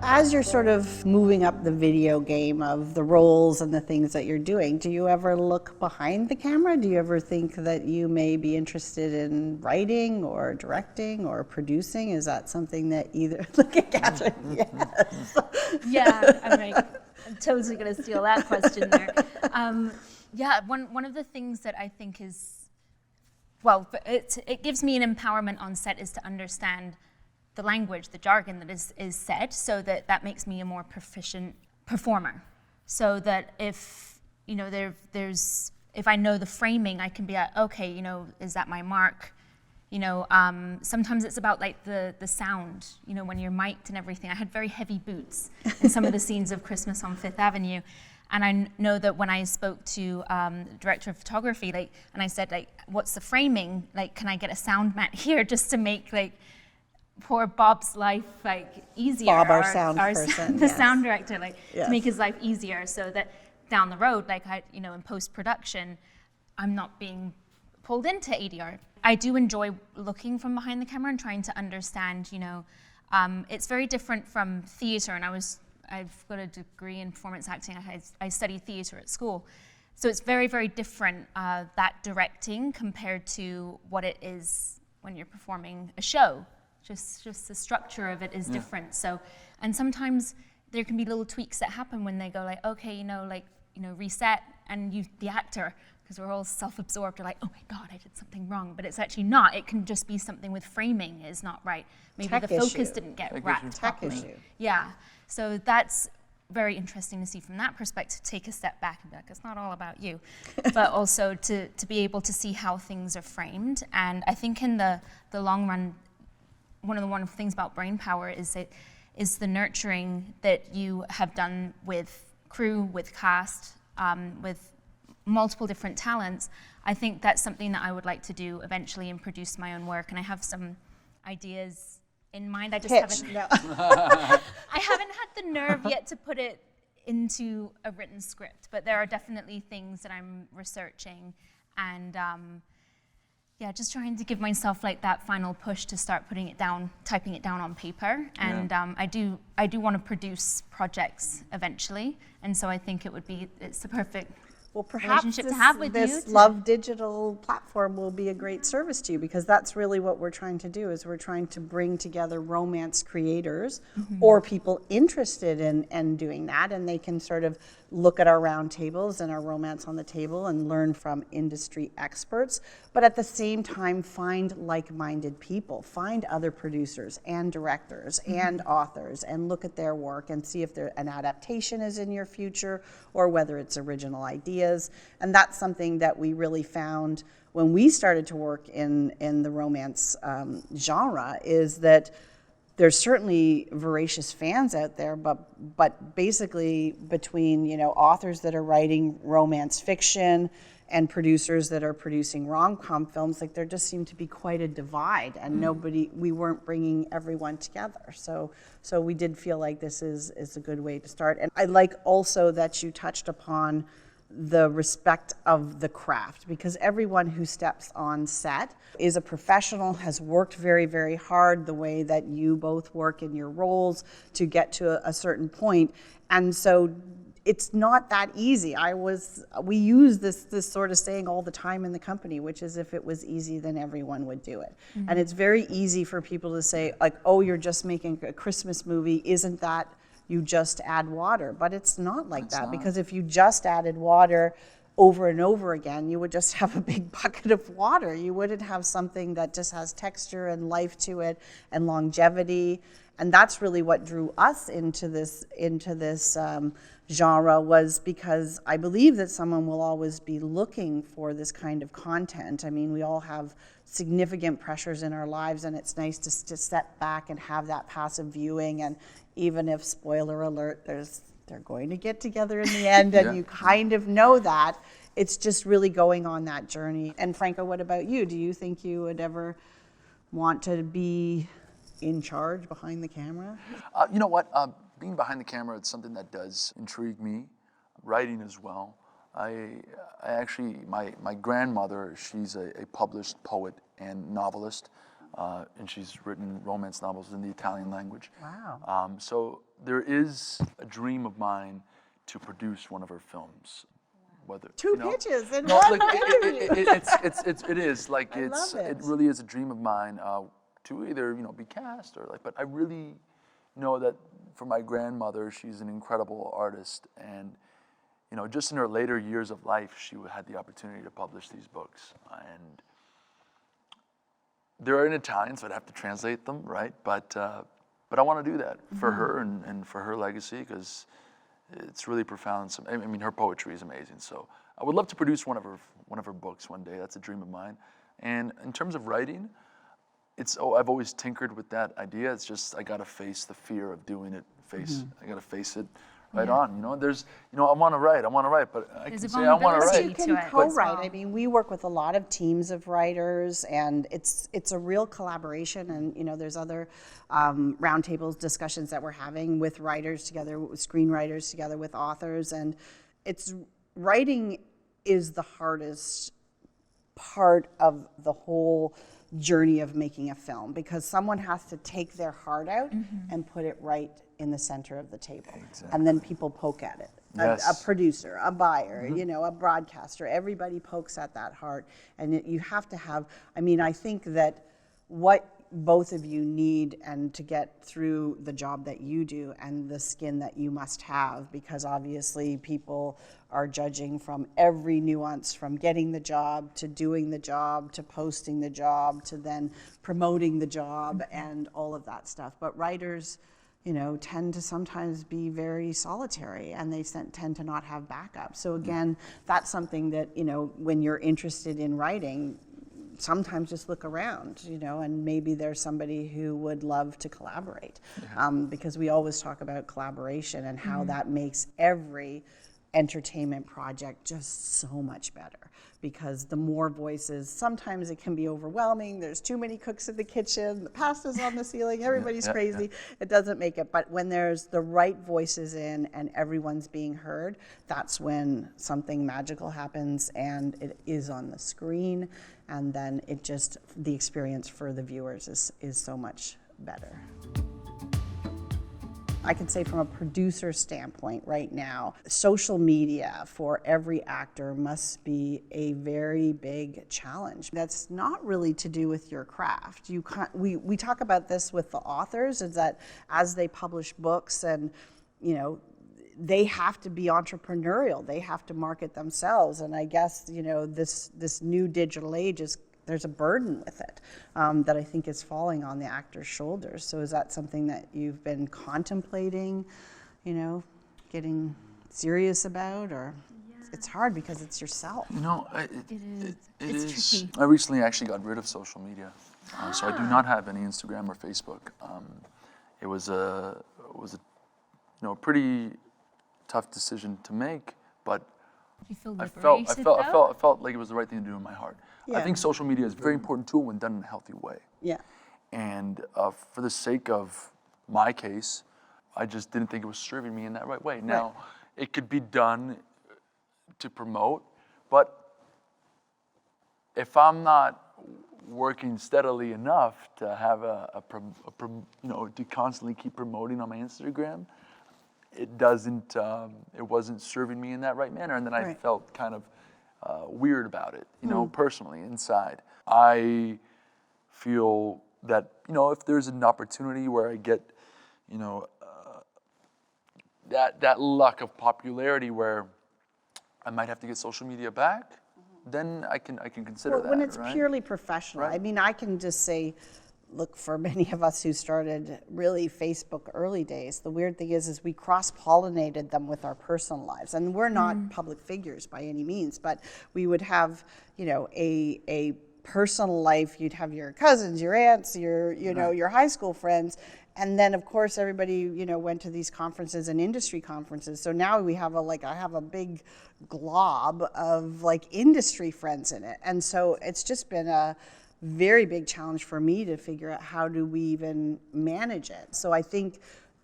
As you're sort of moving up the video game of the roles and the things that you're doing, do you ever look behind the camera? Do you ever think that you may be interested in writing or directing or producing? Is that something that either, look at Kathryn, yes. Yeah, I'm totally going to steal that question there. Yeah, one of the things that I think is, well, it gives me an empowerment on set is to understand the language, the jargon that is said, so that makes me a more proficient performer. So that if, you know, if I know the framing, I can be like, okay, you know, is that my mark? You know, sometimes it's about like the sound, you know, when you're mic'd and everything. I had very heavy boots in some of the scenes of Christmas on Fifth Avenue. And I know that when I spoke to the director of photography, like, and I said, like, what's the framing? Like, can I get a sound mat here just to make, like, poor Bob's life, like, easier? Bob, our sound person. The yes. sound director, like, yes. to make his life easier so that down the road, like, you know, in post-production, I'm not being pulled into ADR. I do enjoy looking from behind the camera and trying to understand, you know, it's very different from theater, and I've got a degree in performance acting. I studied theater at school. So it's very, very different, that directing compared to what it is when you're performing a show. Just the structure of it is different. So, and sometimes there can be little tweaks that happen when they go like, okay, you know, like, you know, reset, and the actor, because we're all self-absorbed, are like, oh my God, I did something wrong. But it's actually not. It can just be something with framing is not right. Maybe Tech the focus issue. didn't get Tech wrapped issue. properly. Tech issue. Yeah. So that's very interesting to see from that perspective, take a step back and be like, it's not all about you. But also to be able to see how things are framed. And I think in the long run, one of the wonderful things about brain power is the nurturing that you have done with crew, with cast, with multiple different talents. I think that's something that I would like to do eventually and produce my own work. And I have some ideas in mind. I just haven't. No. I haven't had the nerve yet to put it into a written script, but there are definitely things that I'm researching, and yeah, just trying to give myself like that final push to start putting it down, typing it down on paper. And I do want to produce projects eventually, and so I think it's the perfect perhaps relationship to have with this you. Love Digital platform will be a great service to you, because that's really what we're trying to do, is we're trying to bring together romance creators or people interested in doing that, and they can sort of look at our round tables and our Romance on the Table and learn from industry experts, but at the same time find like-minded people, find other producers and directors and authors, and look at their work and see if an adaptation is in your future or whether it's original ideas. And that's something that we really found when we started to work in the romance genre, is that there's certainly voracious fans out there, but basically between, you know, authors that are writing romance fiction and producers that are producing rom-com films, like there just seemed to be quite a divide, and we weren't bringing everyone together. So we did feel like this is a good way to start. And I like also that you touched upon the respect of the craft, because everyone who steps on set is a professional, has worked very, very hard the way that you both work in your roles to get to a certain point. And so it's not that easy. We use this sort of saying all the time in the company, which is, if it was easy, then everyone would do it. And it's very easy for people to say, like, oh, you're just making a Christmas movie, isn't that you just add water? But it's not like that, because if you just added water over and over again, you would just have a big bucket of water. You wouldn't have something that just has texture and life to it and longevity. And that's really what drew us into this genre, was because I believe that someone will always be looking for this kind of content. I mean, we all have significant pressures in our lives, and it's nice to step back and have that passive viewing. And even if, spoiler alert, they're going to get together in the end, and you kind of know that, it's just really going on that journey. And Franco, what about you? Do you think you would ever want to be in charge behind the camera? You know what? Being behind the camera, it's something that does intrigue me. Writing as well. I actually, my grandmother, she's a published poet and novelist. and she's written romance novels in the Italian language. Wow. So there is a dream of mine to produce one of her films. Whether Two pitches in no, one like, interview. it is like I love it it. really is a dream of mine to either be cast or like. But I really know that for my grandmother, she's an incredible artist, and just in her later years of life, she had the opportunity to publish these books, and they're in Italian, so I'd have to translate them, right? But I want to do that for her and for her legacy, because it's really profound. I mean, her poetry is amazing. So I would love to produce one of her books one day. That's a dream of mine. And in terms of writing, I've always tinkered with that idea. It's just I gotta face the fear of doing it. I gotta face it right on. There's I want to write, but I There's can a say I want to vulnerability write. You can to it as co-write. well. I mean, we work with a lot of teams of writers, and it's a real collaboration. And there's other roundtables discussions that we're having with writers together, with screenwriters together, with authors, and writing is the hardest part of the whole journey of making a film, because someone has to take their heart out and put it right in the center of the table. And then people poke at it. Yes. A producer, a buyer, a broadcaster, everybody pokes at that heart. And you have to have, I think that what both of you need and to get through the job that you do and the skin that you must have, because obviously people are judging from every nuance, from getting the job to doing the job to posting the job to then promoting the job and all of that stuff. But writers, tend to sometimes be very solitary, and they tend to not have backup. So again, that's something that, when you're interested in writing, sometimes just look around, and maybe there's somebody who would love to collaborate, because we always talk about collaboration and how that makes every entertainment project just so much better, because the more voices, sometimes it can be overwhelming. There's too many cooks in the kitchen, the pasta's on the ceiling, everybody's crazy. It doesn't make it. But when there's the right voices in and everyone's being heard, that's when something magical happens, and it is on the screen, and then the experience for the viewers is so much better. I can say from a producer standpoint right now, social media for every actor must be a very big challenge. That's not really to do with your craft. We talk about this with the authors, is that as they publish books and, they have to be entrepreneurial. They have to market themselves. And I guess, this new digital age there's a burden with it that I think is falling on the actor's shoulders. So is that something that you've been contemplating, getting serious about? Or it's hard because it's yourself. It is. Tricky. I recently actually got rid of social media, so I do not have any Instagram or Facebook. It was a pretty tough decision to make, but You feel I liberated, felt like it was the right thing to do in my heart. I think social media is a very important tool when done in a healthy way. Yeah. And for the sake of my case, I just didn't think it was serving me in that right way. Now, it could be done to promote, but if I'm not working steadily enough to have to constantly keep promoting on my Instagram, it wasn't serving me in that right manner. And then I felt kind of weird about it, personally inside. I feel that, if there's an opportunity where I get, that luck of popularity where I might have to get social media back, then I can consider that. When it's right? purely professional, Right. I can just say, look, for many of us who started really Facebook early days, the weird thing is we cross-pollinated them with our personal lives. And we're not public figures by any means, but we would have, a personal life. You'd have your cousins, your aunts, your high school friends. And then, of course, everybody, went to these conferences and industry conferences. So now we have I have a big glob of industry friends in it. And so it's just been a very big challenge for me to figure out how do we even manage it. So I think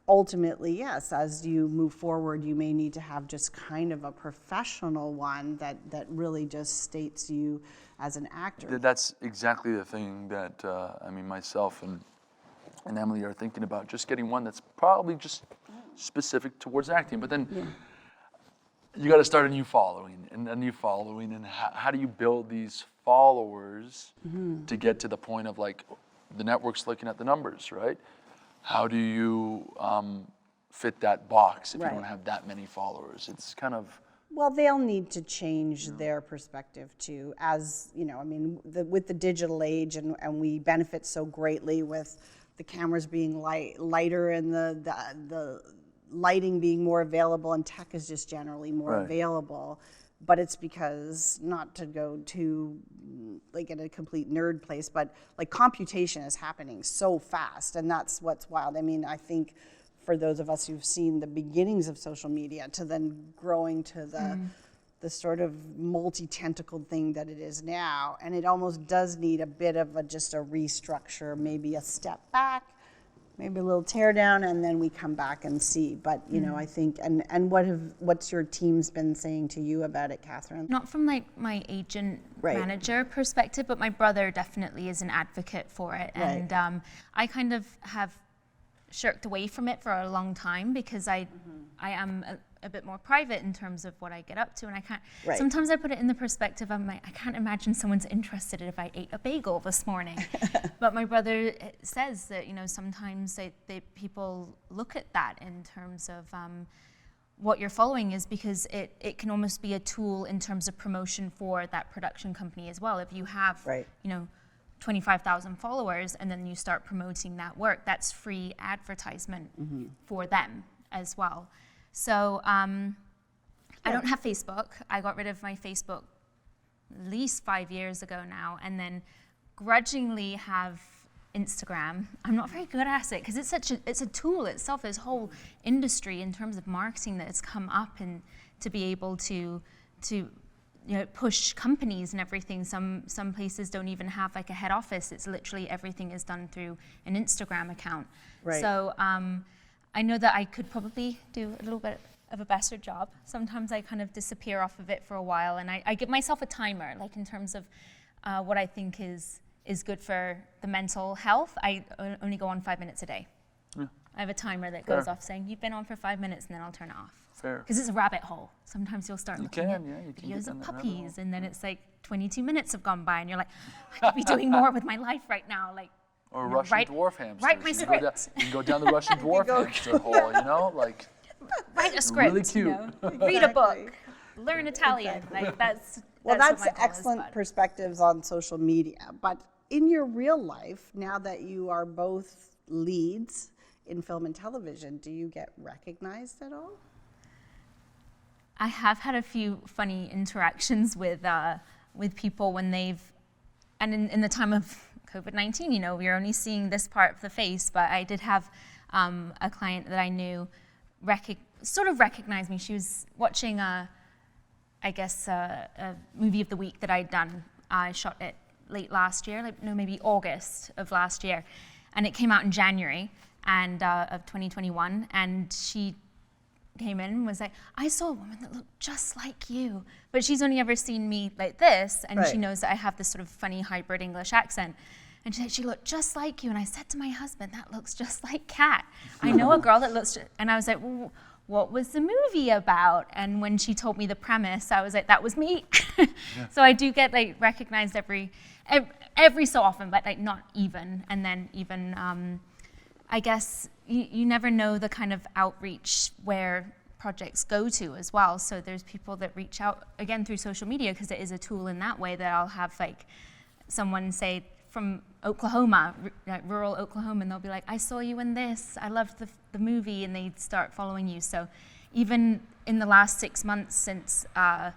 ultimately, yes, as you move forward, you may need to have just kind of a professional one that really just states you as an actor. That's exactly the thing that myself and Emily are thinking about, just getting one that's probably just specific towards acting. But then you got to start a new following, and how do you build these followers to get to the point of like the network's looking at the numbers, right? How do you fit that box if you don't have that many followers? It's kind of... Well, they'll need to change their perspective too, as you know. I mean, with the digital age, and we benefit so greatly with the cameras being lighter and the lighting being more available, and tech is just generally more available. But it's because, not to go too like in a complete nerd place, but like computation is happening so fast, and that's what's wild. I mean, I think for those of us who've seen the beginnings of social media to then growing to the sort of multi-tentacled thing that it is now, and it almost does need a bit of just a restructure, maybe a step back, maybe a little tear down, and then we come back and see. But you know, I think, and what's your team's been saying to you about it, Kathryn? Not from like my agent manager perspective, but my brother definitely is an advocate for it, and I kind of have shirked away from it for a long time because I am a bit more private in terms of what I get up to, and I can't. Sometimes I put it in the perspective. I'm like, I can't imagine someone's interested if I ate a bagel this morning. But my brother says that sometimes people look at that in terms of what you're following is because it can almost be a tool in terms of promotion for that production company as well. If you have 25,000 followers and then you start promoting that work, that's free advertisement for them as well. So I don't have Facebook. I got rid of my Facebook at least 5 years ago now, and then grudgingly have Instagram. I'm not very good at it because it's a tool itself. There's a whole industry in terms of marketing that has come up, and to be able to push companies and everything. Some places don't even have like a head office. It's literally everything is done through an Instagram account. So I know that I could probably do a little bit of a better job. Sometimes I kind of disappear off of it for a while, and I give myself a timer, like in terms of what I think is good for the mental health. I only go on 5 minutes a day. I have a timer that goes off saying, you've been on for 5 minutes, and then I'll turn it off. Because it's a rabbit hole. Sometimes you'll start looking at videos of puppies, and then it's like 22 minutes have gone by, and you're like, I could be doing more with my life right now. Like, or Russian dwarf hamsters. Write my script. You can go down the Russian dwarf hamster hole, like. Write a script. Really cute. Read a book. Learn Italian. Like that's excellent perspectives on social media. But in your real life, now that you are both leads in film and television, do you get recognized at all? I have had a few funny interactions with people when they've, and in the time of COVID-19, we're only seeing this part of the face, but I did have a client that I knew sort of recognize me. She was watching a movie of the week that I'd done. I shot it late last year, maybe August of last year, and it came out in January of 2021, and she came in and was like, I saw a woman that looked just like you, but she's only ever seen me like this, and she knows that I have this sort of funny hybrid English accent. And she said, she looked just like you. And I said to my husband, that looks just like Kat. I know a girl that looks and I was like, well, what was the movie about? And when she told me the premise, I was like, that was me. So I do get recognized every so often, but not even. And then even, I guess you never know the kind of outreach where projects go to as well. So there's people that reach out, again, through social media, because it is a tool in that way, that I'll have someone say from Oklahoma, rural Oklahoma, and they'll be like, I saw you in this, I loved the movie, and they start following you. So even in the last 6 months since the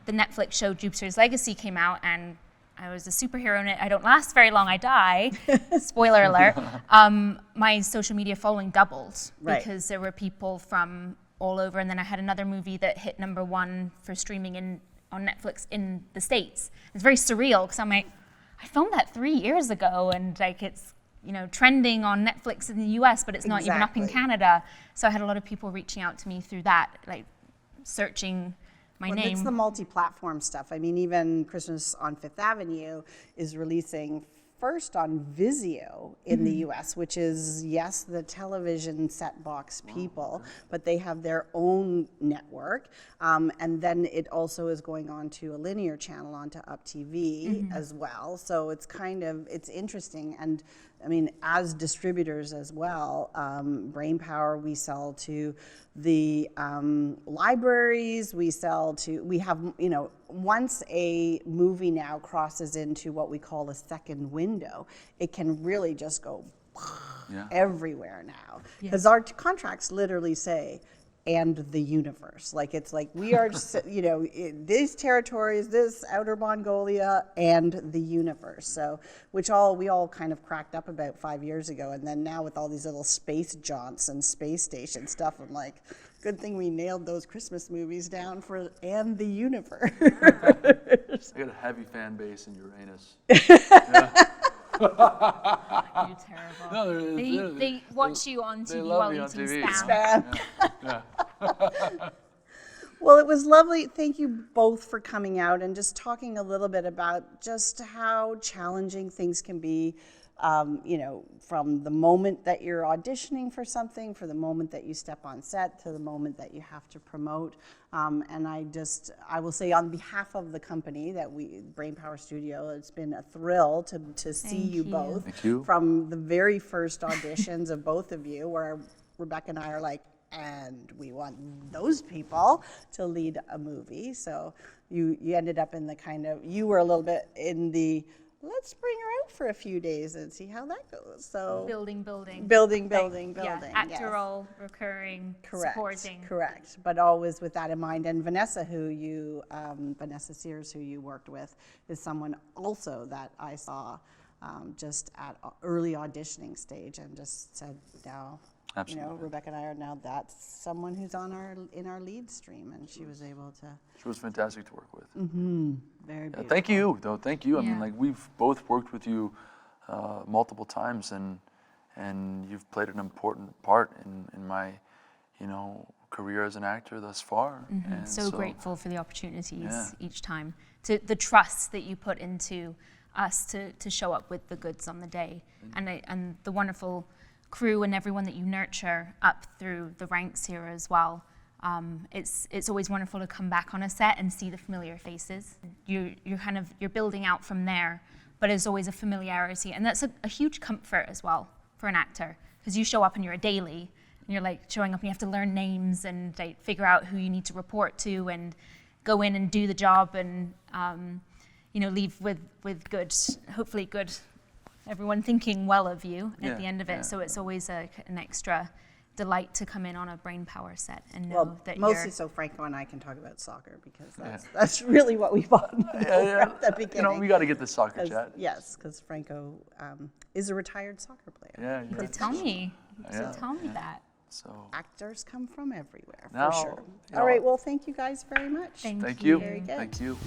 Netflix show Jupiter's Legacy came out, and I was a superhero in it, I don't last very long, I die, spoiler alert, my social media following doubled because there were people from all over, and then I had another movie that hit #1 for streaming on Netflix in the States. It's very surreal, because I'm like, I filmed that 3 years ago, and it's trending on Netflix in the US, but it's not even up in Canada. So I had a lot of people reaching out to me through that, searching my Well, name. it's the multi-platform stuff. I mean, even Christmas on Fifth Avenue is releasing first on Vizio in the US, which is, yes, the television set box people, but they have their own network. And then it also is going on to a linear channel onto Up TV as well. So it's it's interesting. And I mean, as distributors as well, Brainpower, we sell to the libraries, we have, once a movie now crosses into what we call a second window, it can really just go everywhere now. Because our contracts literally say, and the universe. Like, it's like, we are, these territories, this outer Mongolia, and the universe. So, we all kind of cracked up about 5 years ago. And then now with all these little space jaunts and space station stuff, I'm like, good thing we nailed those Christmas movies down for and the universe. I got a heavy fan base in Uranus. You're terrible. No, they watch you on they TV love while me eating on TV. spam. Well, it was lovely. Thank you both for coming out and just talking a little bit about just how challenging things can be, from the moment that you're auditioning for something, for the moment that you step on set, to the moment that you have to promote. And I will say on behalf of the company Brainpower Studio, it's been a thrill to see you both. Thank you. From the very first auditions of both of you, where Rebecca and I are like, and we want those people to lead a movie. So you ended up in you were a little bit in the, let's bring her out for a few days and see how that goes. So Building. Yeah, Actor role, recurring, supporting. Correct. But always with that in mind. And Vanessa, Vanessa Sears, who you worked with, is someone also that I saw just at early auditioning stage and just said, no. Absolutely. Rebecca and I are now, that's someone who's in our lead stream, and she was able to. She was fantastic to work with. Very beautiful. Thank you, though. Thank you. I Yeah. mean, we've both worked with you multiple times, and you've played an important part in my, career as an actor thus far. And So grateful for the opportunities each time, the trust that you put into us to show up with the goods on the day, and the wonderful crew and everyone that you nurture up through the ranks here as well. It's always wonderful to come back on a set and see the familiar faces. You're building out from there, but there's always a familiarity, and that's a huge comfort as well for an actor, because you show up and you're a daily, and you're showing up and you have to learn names and figure out who you need to report to and go in and do the job and leave with good, hopefully good. Everyone thinking well of you at the end of it. Yeah. So it's always an extra delight to come in on a Brainpower set and know that mostly so Franco and I can talk about soccer, because that's really what we bonded over at the beginning. We got to get the soccer chat. Yes, because Franco is a retired soccer player. Yeah. You did tell me. Tell me that. So actors come from everywhere, now, for sure. All right. Well, thank you guys very much. Thank you. Very good. Thank you.